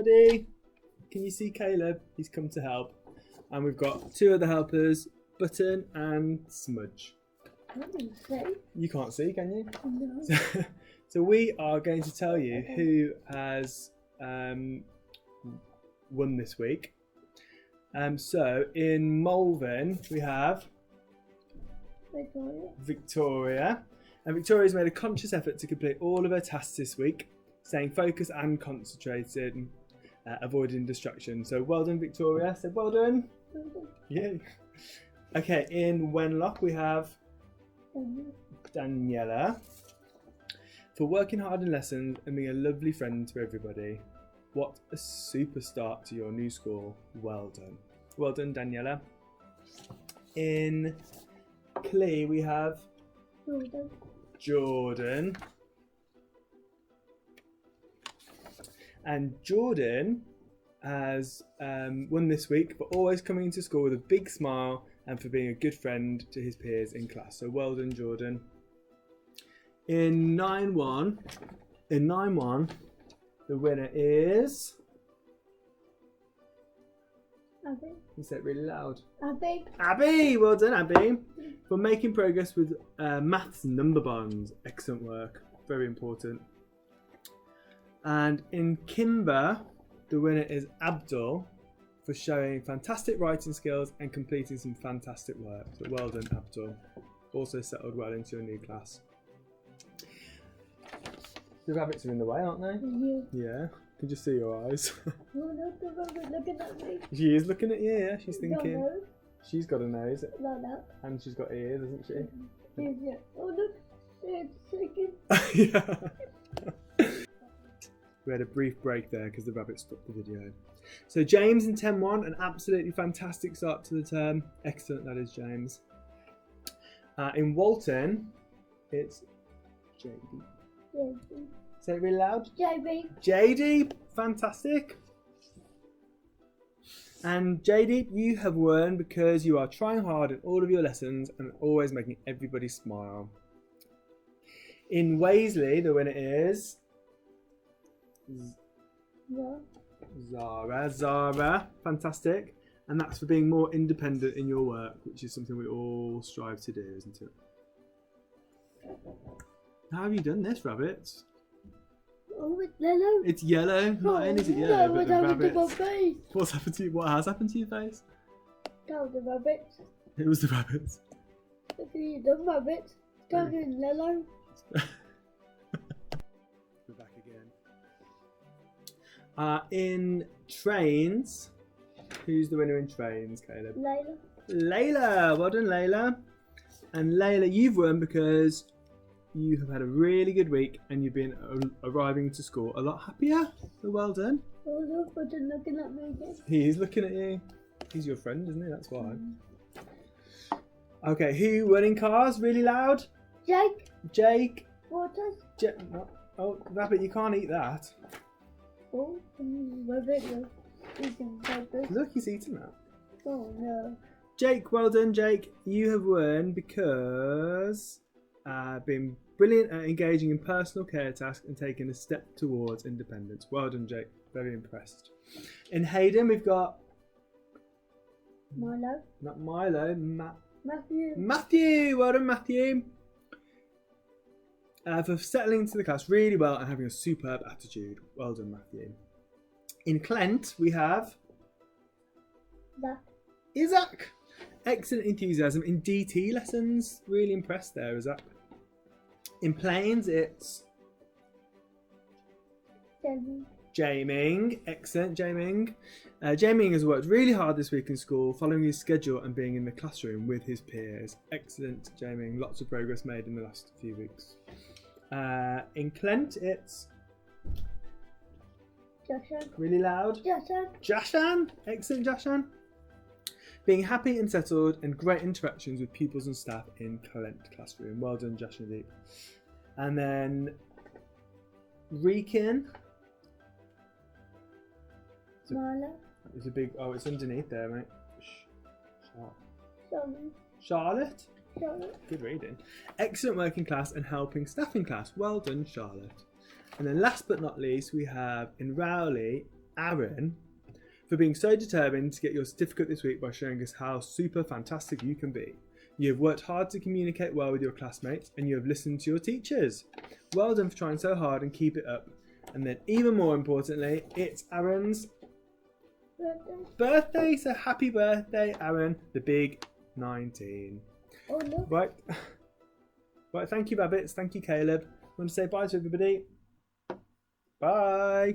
everybody. Can you see Caleb? He's come to help. And we've got two other helpers, Button and Smudge. You can't see, can you? No. So we are going to tell you who has won this week. So in Malvern we have Victoria. And Victoria's made a conscious effort to complete all of her tasks this week, staying focused and concentrated, avoiding distraction. So well done, Victoria. So well done. Yeah. Okay, in Wenlock we have Daniela. For working hard in lessons and being a lovely friend to everybody. What a super start to your new school. Well done. Well done, Daniela. In Clee we have Jordan. And Jordan has won this week for always coming into school with a big smile and for being a good friend to his peers in class. So well done, Jordan. In 9-1, the winner is... Abby. You said it really loud. Abby. Abby! Well done, Abby. For making progress with maths number bonds. Excellent work. Very important. And in Kimber, the winner is Abdul for showing fantastic writing skills and completing some fantastic work. So well done, Abdul. Also settled well into your new class. The rabbits are in the way, aren't they? Yeah. I can just see your eyes. Oh, look, the rabbit looking at me. She is looking at you, yeah. She's thinking. No. She's got a nose. No. And she's got ears, hasn't she? Yeah. Oh, look. It's shaking. Yeah. We had a brief break there because the rabbit stopped the video. So James in 10-1, an absolutely fantastic start to the term. Excellent, that is James. In Walton, it's JD. Say it really loud. JB. JD, fantastic. And JD, you have won because you are trying hard in all of your lessons and always making everybody smile. In Waisley, the winner is Zara, fantastic. And that's for being more independent in your work, which is something we all strive to do, isn't it? How have you done this, rabbits? Oh, it's yellow. It's yellow. Not only is it yellow, but the rabbits. My face. What's happened to you? What has happened to your face? That was the rabbit. It was the rabbits. If you the rabbit, turning yellow. We're back again. In trains, who's the winner in trains, Caleb? Layla. Layla. Well done, Layla. And Layla, you've won because you have had a really good week and you've been arriving to school a lot happier. So well done. Oh, look, but they're looking at me again. He is looking at you. He's your friend, isn't he? That's why. Okay, who won in cars? Really loud? Jake. Jake. Waters. Oh, rabbit, you can't eat that. Oh, rabbit. Eating rabbit. Look, he's eating that. Oh, no. Jake, well done, Jake. You have won because being brilliant at engaging in personal care tasks and taking a step towards independence. Well done, Jake. Very impressed. In Hayden, we've got Milo. Not Milo, Matthew. Matthew. Well done, Matthew. For settling into the class really well and having a superb attitude. Well done, Matthew. In Clent, we have Isaac. Excellent enthusiasm in DT lessons. Really impressed there, Isaac. In Plains, it's Jaming. Excellent, Jaming. Jaming has worked really hard this week in school, following his schedule and being in the classroom with his peers. Excellent, Jaming. Lots of progress made in the last few weeks. In Clent, it's Jashan. Really loud. Jashan. Jashan. Excellent, Jashan. Being happy and settled and great interactions with pupils and staff in Clent classroom. Well done, Jashan. And then Reekin. Marla. It's a big. Oh, it's underneath there, mate. Charlotte. Charlotte. Good reading. Excellent work in class and helping staff in class. Well done, Charlotte. And then last but not least, we have in Rowley, Aaron, for being so determined to get your certificate this week by showing us how super fantastic you can be. You have worked hard to communicate well with your classmates and you have listened to your teachers. Well done for trying so hard and keep it up. And then even more importantly, it's Aaron's birthday. So happy birthday, Aaron, the big 19. Oh, look. Right, thank you, Babbitts. Thank you, Caleb. Want to say bye to everybody? Bye.